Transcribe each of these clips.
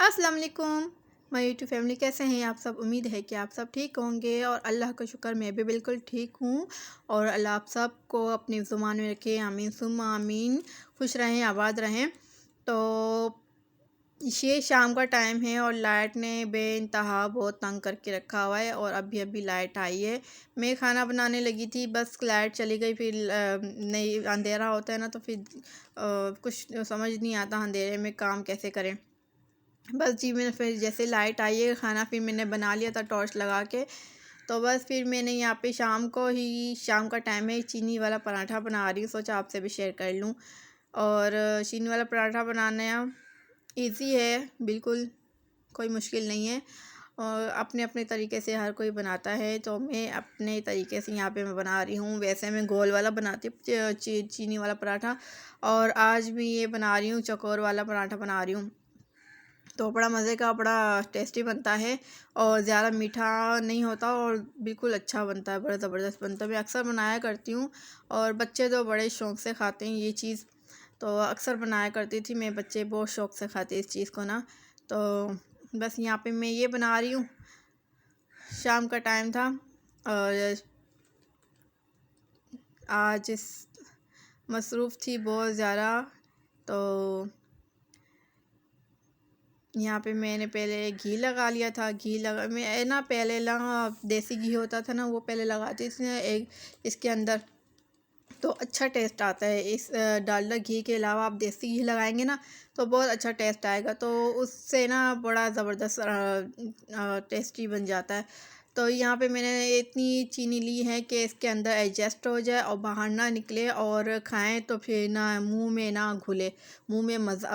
अस्सलाम वालेकुम my YouTube family, कैसे हैं आप सब। उम्मीद है कि आप सब ठीक होंगे और अल्लाह का शुक्र मैं भी बिल्कुल ठीक हूँ। और अल्लाह आप सब को अपनी ज़ुबान में रखे, आमीन सुम्मा आमीन। खुश रहें, आबाद रहें। तो ये शाम का टाइम है और लाइट ने बेइंतहा बहुत तंग करके रखा हुआ है और अभी अभी लाइट आई है। मैं खाना बनाने लगी थी, बस लाइट चली गई। फिर नहीं, अंधेरा होता है ना, तो फिर कुछ समझ नहीं आता अंधेरे में काम कैसे करें। बस जी, मैंने फिर जैसे लाइट आई है, खाना फिर मैंने बना लिया था टॉर्च लगा के। तो बस फिर मैंने यहाँ पे शाम को ही, शाम का टाइम है, चीनी वाला पराठा बना रही हूँ, सोचा आपसे भी शेयर कर लूँ। और चीनी वाला पराठा बनाना इजी है, बिल्कुल कोई मुश्किल नहीं है। और अपने अपने तरीके से हर कोई बनाता है, तो मैं अपने तरीके से यहाँ पे मैं बना रही हूँ। वैसे मैं गोल वाला बनाती हूँ चीनी वाला पराठा, और आज भी ये बना रही हूँ, चौकोर वाला पराठा बना रही हूँ। तो बड़ा मज़े का, बड़ा टेस्टी बनता है और ज़्यादा मीठा नहीं होता और बिल्कुल अच्छा बनता है, बड़ा ज़बरदस्त बनता है। मैं अक्सर बनाया करती हूँ और बच्चे तो बड़े शौक़ से खाते हैं ये चीज़। तो अक्सर बनाया करती थी मैं, बच्चे बहुत शौक़ से खाते हैं इस चीज़ को ना। तो बस यहाँ पे मैं ये बना रही हूँ। शाम का टाइम था और आज मसरूफ़ थी बहुत ज़्यादा। तो यहाँ पे मैंने पहले घी लगा लिया था। घी लगा मैं ना पहले देसी घी होता था ना, वो पहले लगाती थी ना एक इसके अंदर, तो अच्छा टेस्ट आता है। इस डालडा घी के अलावा आप देसी घी लगाएंगे ना, तो बहुत अच्छा टेस्ट आएगा। तो उससे ना बड़ा ज़बरदस्त टेस्टी बन जाता है। तो यहाँ पे मैंने इतनी चीनी ली है कि इसके अंदर एडजस्ट हो जाए और बाहर ना निकले, और खाएं तो फिर ना मुंह में ना घुले, मुंह में मज़ा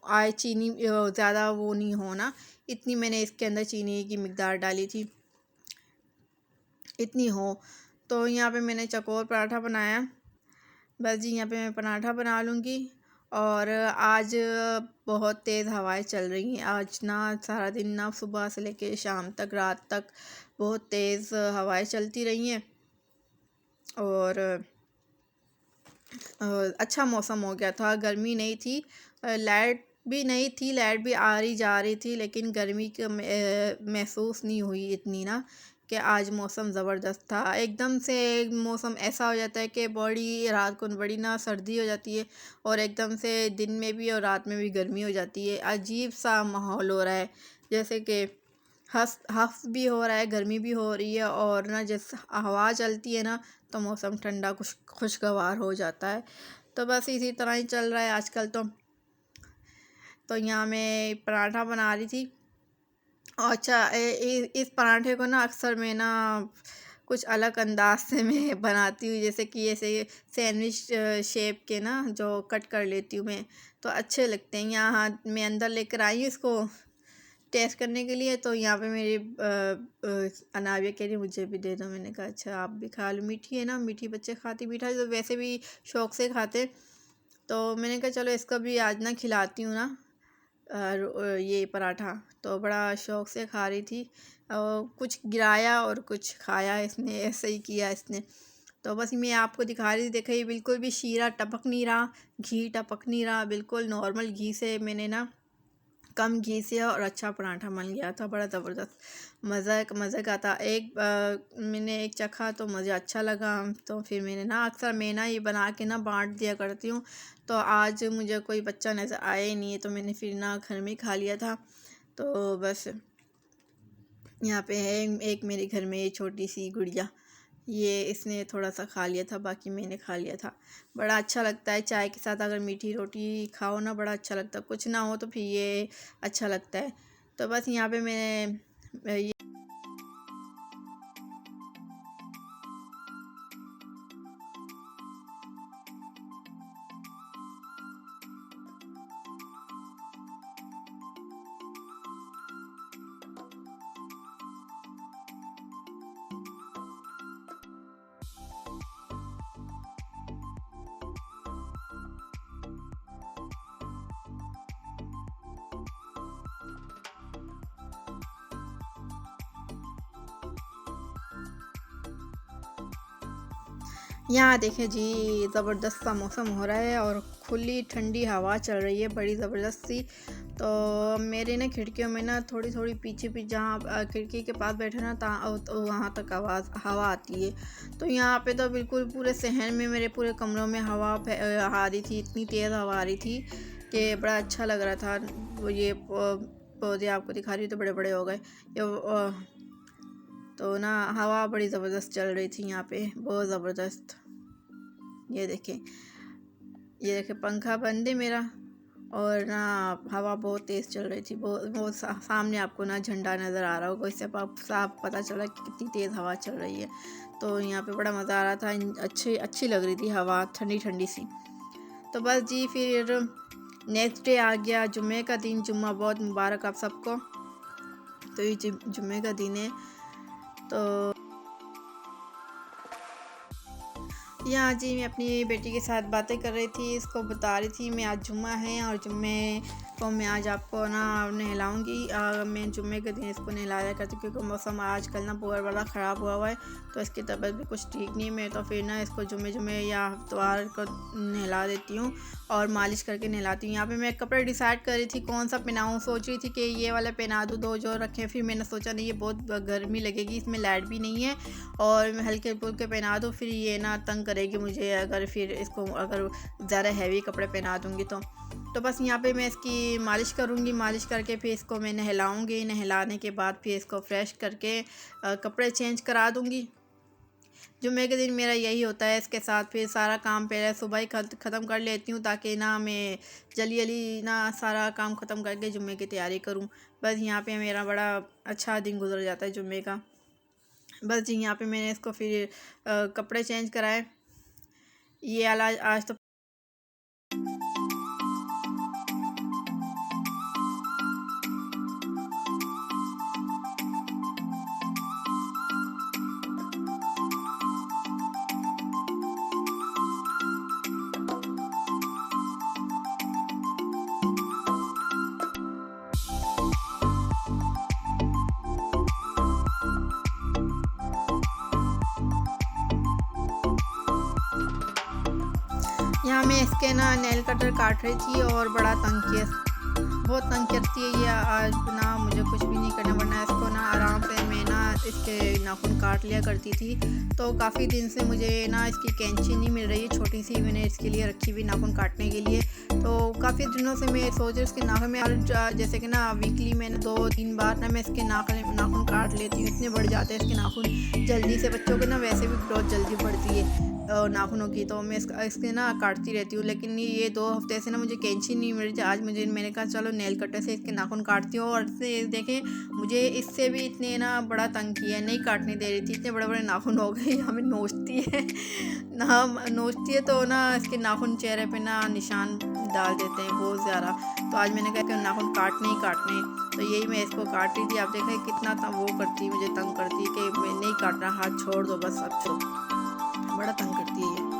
आए, चीनी ज़्यादा वो नहीं हो ना। इतनी मैंने इसके अंदर चीनी की मिकदार डाली थी, इतनी हो। तो यहाँ पे मैंने चकोर पराठा बनाया। बस जी, यहाँ पे मैं पराठा बना लूँगी। और आज बहुत तेज़ हवाएं चल रही हैं। आज ना सारा दिन ना, सुबह से लेके शाम तक, रात तक बहुत तेज़ हवाएं चलती रही हैं। और अच्छा मौसम हो गया था, गर्मी नहीं थी, लाइट भी नहीं थी, लाइट भी आ रही जा रही थी, लेकिन गर्मी के महसूस नहीं हुई इतनी ना, कि आज मौसम ज़बरदस्त था। एकदम से मौसम ऐसा हो जाता है कि बड़ी रात को बड़ी ना सर्दी हो जाती है, और एकदम से दिन में भी और रात में भी गर्मी हो जाती है। अजीब सा माहौल हो रहा है, जैसे कि हफ्स भी हो रहा है, गर्मी भी हो रही है, और ना जैसे हवा चलती है ना, तो मौसम ठंडा खुशगवार हो जाता है। तो बस इसी तरह ही चल रहा है आजकल। तो यहाँ मैं पराठा बना रही थी। अच्छा, इस पराठे को ना अक्सर मैं ना कुछ अलग अंदाज से मैं बनाती हूँ, जैसे कि ऐसे सैंडविच शेप के ना जो कट कर लेती हूँ मैं, तो अच्छे लगते हैं। यहाँ मैं अंदर लेकर आई हूँ इसको टेस्ट करने के लिए। तो यहाँ पे मेरी अनाविया कह रही मुझे भी दे दो। मैंने कहा अच्छा आप भी खा लो, मीठी है ना, मीठी बच्चे खाते, मीठा तो वैसे भी शौक़ से खाते। तो मैंने कहा चलो इसका भी आज ना खिलाती हूँ ना, और ये पराठा तो बड़ा शौक़ से खा रही थी। और कुछ गिराया और कुछ खाया, इसने ऐसे ही किया इसने। तो बस मैं आपको दिखा रही थी, देखिए बिल्कुल भी शीरा टपक नहीं रहा, घी टपक नहीं रहा, बिल्कुल नॉर्मल घी से मैंने ना, कम घी से, और अच्छा पराठा बन गया था, बड़ा ज़बरदस्त मज़े का था। मैंने एक चखा तो मुझे अच्छा लगा, तो फिर मैंने ना अक्सर मैं ना ये बना के ना बांट दिया करती हूँ। तो आज मुझे कोई बच्चा नज़र आया ही नहीं है, तो मैंने फिर ना घर में खा लिया था। तो बस यहाँ पे है एक मेरे घर में ये छोटी सी गुड़िया, ये इसने थोड़ा सा खा लिया था, बाकी मैंने खा लिया था। बड़ा अच्छा लगता है चाय के साथ, अगर मीठी रोटी खाओ ना, बड़ा अच्छा लगता है। कुछ ना हो तो फिर ये अच्छा लगता है। तो बस यहाँ पे मैंने ये यहाँ देखें जी, ज़बरदस्त सा मौसम हो रहा है और खुली ठंडी हवा चल रही है, बड़ी ज़बरदस्त सी। तो मेरे ना खिड़कियों में ना थोड़ी थोड़ी पीछे पीछे जहाँ खिड़की के पास बैठे ना तो वहाँ तक हवा आती है। तो यहाँ पे तो बिल्कुल पूरे शहर में मेरे पूरे कमरों में हवा आ रही थी, इतनी तेज़ हवा आ रही थी कि बड़ा अच्छा लग रहा था। वो ये पौधे आपको दिखा रही हूँ तो बड़े बड़े हो गए ये तो ना हवा बड़ी ज़बरदस्त चल रही थी यहाँ पे, बहुत ज़बरदस्त। ये देखे पंखा बंद है मेरा और ना हवा बहुत तेज़ चल रही थी। बहुत बहुत सामने आपको ना झंडा नज़र आ रहा होगा, इससे आप साफ पता चला कि कितनी तेज़ हवा चल रही है। तो यहाँ पे बड़ा मज़ा आ रहा था, अच्छी अच्छी लग रही थी हवा, ठंडी ठंडी सी। तो बस जी फिर नेक्स्ट डे आ गया, जुम्मे का दिन। जुम्मा बहुत मुबारक आप सबको। तो ये जुम्मे का दिन है। तो यहाँ जी मैं अपनी बेटी के साथ बातें कर रही थी, इसको बता रही थी मैं आज जुम्मा है और जुम्मे को मैं आज आपको ना नहलाऊँगी। मैं जुम्मे के दिन इसको नहलाया करती हूँ क्योंकि मौसम आजकल ना बहुत बड़ा ख़राब हुआ है, तो इसकी तबीयत भी कुछ ठीक नहीं। मैं तो फिर ना इसको जुम्मे या हफ्तवार को नहला देती हूँ और मालिश करके नहलाती हूँ। यहाँ पे मैं कपड़े डिसाइड कर रही थी कौन सा पहनाऊँ, सोच रही थी कि ये वाला पहना दूँ, दो जो रखे। फिर मैंने सोचा नहीं, ये बहुत गर्मी लगेगी, इसमें लाइट भी नहीं है और मैं हल्के फुल्के पहना दूँ फिर ये ना तंग करेगी मुझे, अगर फिर इसको अगर ज़्यादा हैवी कपड़े पहना दूँगी तो बस यहाँ पे मैं इसकी मालिश करूँगी। मालिश करके फिर इसको मैं नहलाऊँगी। नहलाने के बाद फिर इसको फ्रेश करके कपड़े चेंज करा दूँगी। जुम्मे के दिन मेरा यही होता है। इसके साथ फिर सारा काम पहले सुबह ही ख़त्म कर लेती हूँ ताकि ना मैं जल्दी जल्दी ना सारा काम ख़त्म करके जुम्मे की तैयारी करूँ। बस यहाँ पे मेरा बड़ा अच्छा दिन गुजर जाता है जुम्मे का। बस जी यहाँ पे मैंने इसको फिर कपड़े चेंज कराए। ये आज तो यहाँ मैं इसके ना नेल कटर काट रही थी और बड़ा तंग किया, बहुत तंग करती है ये। आज ना मुझे कुछ भी नहीं करना, वरना इसको ना आराम से मैं ना इसके नाखून काट लिया करती थी। तो काफ़ी दिन से मुझे ना इसकी कैंची नहीं मिल रही है, छोटी सी मैंने इसके लिए रखी हुई नाखून काटने के लिए। तो काफ़ी दिनों से मैं सोच रही इसके नाखून में जैसे कि ना वीकली मैंने 2-3 बार ना मैं इसके नाखून काट लेती हूँ। इतने बढ़ जाते हैं इसके नाखून जल्दी से, बच्चों के ना वैसे भी ग्रोथ जल्दी बढ़ती है नाखूनों की, तो मैं इसके ना काटती रहती हूँ। लेकिन ये 2 हफ्ते से ना मुझे कैंची नहीं मिल रही थी। आज मैंने कहा चलो नेल कटर से इसके नाखून काटती हूँ। और इससे देखें मुझे इससे भी इतने ना बड़ा तंग किया, नहीं काटने दे रही थी, इतने बड़े बड़े नाखून हो गए। हमें नोचती है ना, नोचती है तो ना इसके नाखून चेहरे पे ना निशान डाल देते हैं बहुत ज़्यादा। तो आज मैंने कहा कि नाखून काटने ही काटने, तो यही मैं इसको काट रही थी। आप देखें कितना वो करती, मुझे तंग करती कि मैं नहीं काट रहा, हाथ छोड़ दो बस, अब छोड़, बड़ा तंग करती है ये।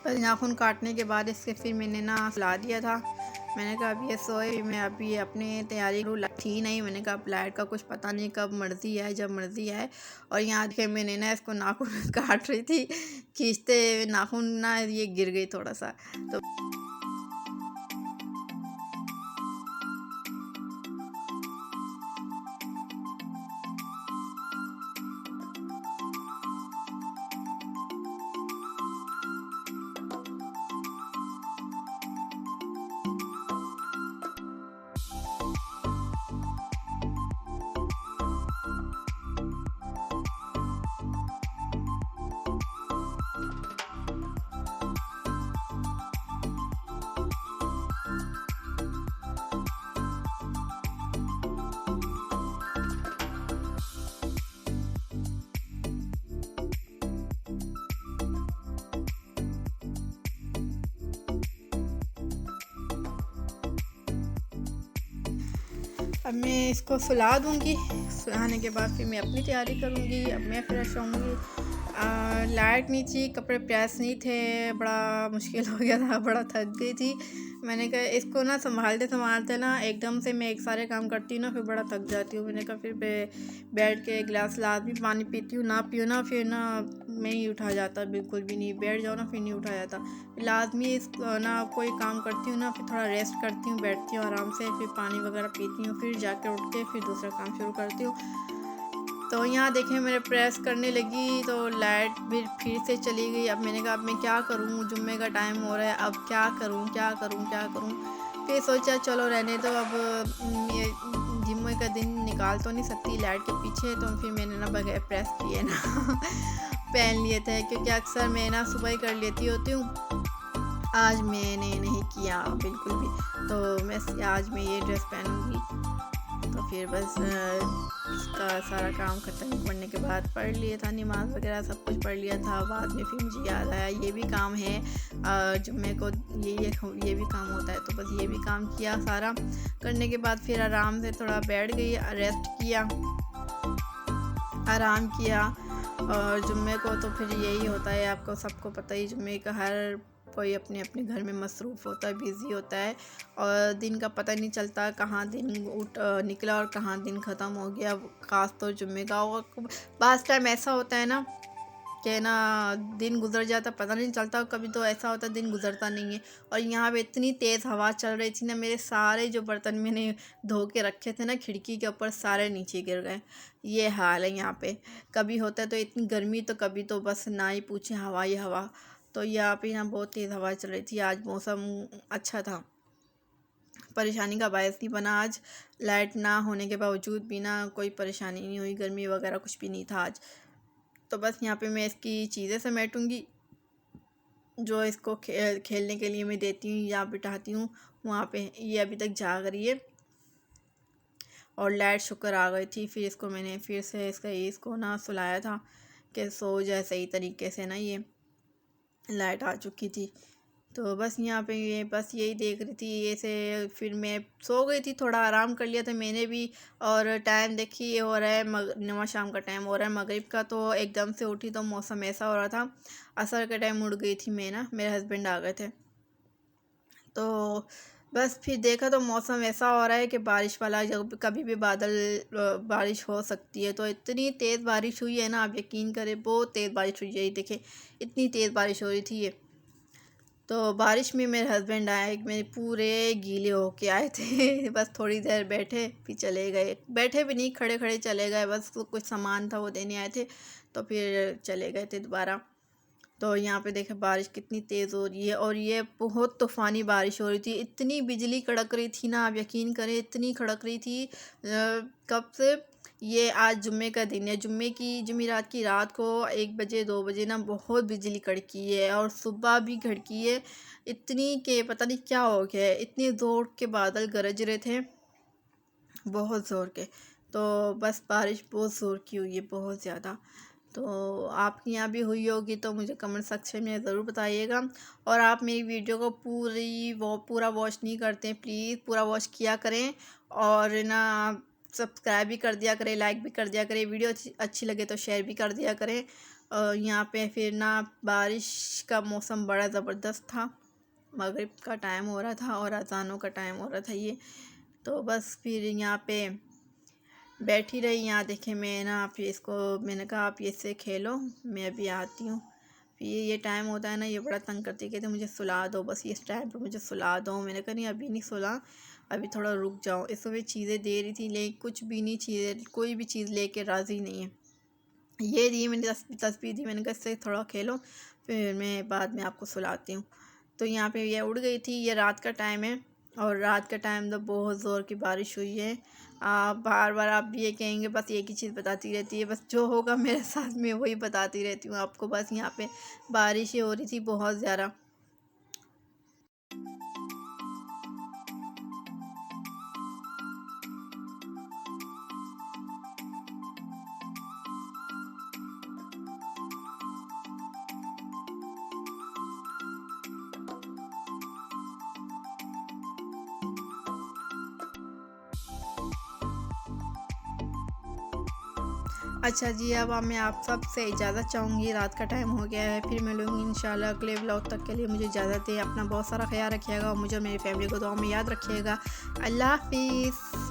बस नाखून काटने के बाद इसके फिर मैंने ना सुला दिया था। मैंने कहा अब ये सोए, मैं अभी अपनी तैयारी थी नहीं। मैंने कहा अब लाइट का कुछ पता नहीं, कब मर्ज़ी आए, जब मर्ज़ी आए। और यहाँ देखे मैंने ना इसको नाखून काट रही थी, खींचते नाखून ना ये गिर गई थोड़ा सा। तो अब मैं इसको सुला दूँगी, सुलाने के बाद फिर मैं अपनी तैयारी करूँगी। अब मैं फ्रेश होऊँगी। लाइट नहीं थी, कपड़े प्रेस नहीं थे, बड़ा मुश्किल हो गया था, बड़ा थक गई थी। मैंने कहा इसको ना सँभालते-सँभालते ना एकदम से मैं एक सारे काम करती हूँ ना, फिर बड़ा थक जाती हूँ। मैंने कहा फिर बैठ के एक गिलास लाज़मी पानी पीती हूँ, ना पियो ना फिर ना नहीं उठा जाता, बिल्कुल भी नहीं। बैठ जाओ ना फिर नहीं उठा जाता। लाज़मी ना कोई काम करती हूँ ना, फिर थोड़ा रेस्ट करती हूँ, बैठती हूँ आराम से, फिर पानी वगैरह पीती हूँ, फिर जाके उठ के फिर दूसरा काम शुरू करती हूँ। तो यहाँ देखें मेरे प्रेस करने लगी तो लाइट भी फिर से चली गई। अब मैंने कहा अब मैं क्या करूँ, जुम्मे का टाइम हो रहा है, अब क्या करूँ क्या करूँ क्या करूँ। फिर सोचा चलो रहने दो, अब ये जुम्मे का दिन निकाल तो नहीं सकती लाइट के पीछे। तो फिर मैंने ना बगैर प्रेस किए ना पहन लिए थे, क्योंकि अक्सर मैं ना सुबह ही कर लेती होती हूँ। आज मैंने नहीं किया बिल्कुल भी। तो मैं आज मैं ये ड्रेस पहनूँगी। तो फिर बस उसका सारा काम ख़त्म करने के बाद पढ़ लिया था, नमाज़ वगैरह सब कुछ पढ़ लिया था। बाद में फिर मुझे याद आया ये भी काम है, जुम्मे को ये भी काम होता है। तो बस ये भी काम किया सारा। करने के बाद फिर आराम से थोड़ा बैठ गई, रेस्ट किया, आराम किया। और जुम्मे को तो फिर यही होता है, आपको सबको पता ही, जुम्मे का हर कोई अपने अपने घर में मसरूफ़ होता है, बिज़ी होता है, और दिन का पता नहीं चलता कहाँ दिन निकला और कहाँ दिन ख़त्म हो गया। ख़ास तौर जुम्मे का, और बाज़ टाइम ऐसा होता है ना कि ना दिन गुजर जाता पता नहीं चलता, कभी तो ऐसा होता दिन गुजरता नहीं है। और यहाँ पे इतनी तेज़ हवा चल रही थी ना, मेरे सारे जो बर्तन मैंने धो के रखे थे ना खिड़की के ऊपर, सारे नीचे गिर गए। ये हाल है यहाँ पे। कभी होता है तो इतनी गर्मी, तो कभी तो बस ना ही पूछे, हवा ही हवा। तो यहाँ पे ना बहुत तेज़ हवा चल रही थी। आज मौसम अच्छा था, परेशानी का बायस नहीं बना आज। लाइट ना होने के बावजूद भी ना कोई परेशानी नहीं हुई, गर्मी वगैरह कुछ भी नहीं था आज। तो बस यहाँ पे मैं इसकी चीज़ें समेटूँगी, जो इसको खेलने के लिए मैं देती हूँ या बिठाती हूँ वहाँ पे। ये अभी तक जाग रही है और लाइट शुक्र आ गई थी। फिर इसको मैंने फिर से इसको ना सुलाया था कि सो जाए सही तरीके से ना। ये लाइट आ चुकी थी। तो बस यहाँ पे ये बस यही देख रही थी ये से। फिर मैं सो गई थी, थोड़ा आराम कर लिया था मैंने भी। और टाइम देखिए हो रहा है नमाज शाम का टाइम हो रहा है मगरिब का। तो एकदम से उठी तो मौसम ऐसा हो रहा था, असर के टाइम उड़ गई थी मैं ना, मेरे हस्बैंड आ गए थे। तो बस फिर देखा तो मौसम ऐसा हो रहा है कि बारिश वाला, जब कभी भी बारिश हो सकती है। तो इतनी तेज़ बारिश हुई है ना, आप यकीन करें, बहुत तेज़ बारिश हुई है। देखे इतनी तेज़ बारिश हो रही थी ये। तो बारिश में मेरे हस्बैंड आए, मेरे पूरे गीले होके आए थे बस थोड़ी देर बैठे फिर चले गए, बैठे भी नहीं, खड़े खड़े चले गए। बस कुछ सामान था वो देने आए थे, तो फिर चले गए थे दोबारा। तो यहाँ पे देखे बारिश कितनी तेज़ हो रही है, और ये बहुत तूफ़ानी बारिश हो रही थी। इतनी बिजली कड़क रही थी ना, आप यकीन करें, इतनी कड़क रही थी। कब से, ये आज जुम्मे का दिन है, जुमेरात की रात को 1 बजे 2 बजे ना बहुत बिजली कड़की है, और सुबह भी कड़की है इतनी कि पता नहीं क्या हो गया है। इतने ज़ोर के बादल गरज रहे थे, बहुत ज़ोर के। तो बस बारिश बहुत ज़ोर की हुई है, बहुत ज़्यादा। तो आपके यहाँ भी हुई होगी तो मुझे कमेंट सेक्शन में ज़रूर बताइएगा। और आप मेरी वीडियो को पूरा वॉच नहीं करते हैं, प्लीज़ पूरा वॉच किया करें। और ना सब्सक्राइब भी कर दिया करें, लाइक भी कर दिया करें, वीडियो अच्छी लगे तो शेयर भी कर दिया करें। और यहाँ पे फिर ना बारिश का मौसम बड़ा ज़बरदस्त था, मगरिब का टाइम हो रहा था और अज़ानों का टाइम हो रहा था ये। तो बस फिर यहाँ पे बैठी रही। यहाँ देखे मैं ना, फिर इसको मैंने कहा आप इससे खेलो, मैं अभी आती हूँ। फिर ये टाइम होता है ना, ये बड़ा तंग करती है, कहते मुझे सुला दो, बस इस टाइम पे मुझे सुला दो। मैंने कहा नहीं अभी नहीं सुला, अभी थोड़ा रुक जाओ। इसको मैं चीज़ें दे रही थी, लेकिन कुछ भी नहीं, चीज़ें कोई भी चीज़ लेके राज़ी नहीं है। ये दी मैंने तस्वीर दी, मैंने कहा इससे थोड़ा खेलो, फिर मैं बाद में आपको सुलाती हूँ। तो यहाँ पे ये उड़ गई थी। ये रात का टाइम है, और रात का टाइम तो बहुत ज़ोर की बारिश हुई है। बार बार आप ये कहेंगे बस एक ही चीज़ बताती रहती है, बस जो होगा मेरे साथ में वही बताती रहती हूँ आपको। बस यहाँ पे बारिश ही हो रही थी बहुत ज़्यादा। अच्छा जी, अब मैं आप सब से इजाज़त चाहूँगी, रात का टाइम हो गया है, फिर मिलूँगी इंशाल्लाह अगले व्लॉग तक के लिए मुझे इजाज़त दें। अपना बहुत सारा ख़्याल रखिएगा और मुझे और मेरी फैमिली को दुआ में याद रखिएगा। अल्लाह हाफ़िज़।